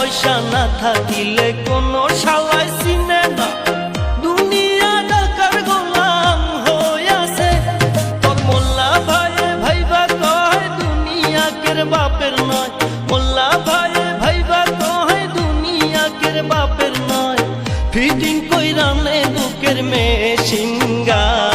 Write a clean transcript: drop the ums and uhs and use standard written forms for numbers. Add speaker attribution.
Speaker 1: পয়সা না থাকিলে কোনো শালায় চিনে না, দুনিয়া টাকার গোলাম হইয়াছে। তোর মোল্লা ভাইয়ে ভাইবা কয় দুনিয়া কের বাপের নয়, মোল্লা ভাইয়ে ভাইবা কয় দুনিয়া কের বাপের নয়। ফিটিং কইরা নে বুকের মেশিন গান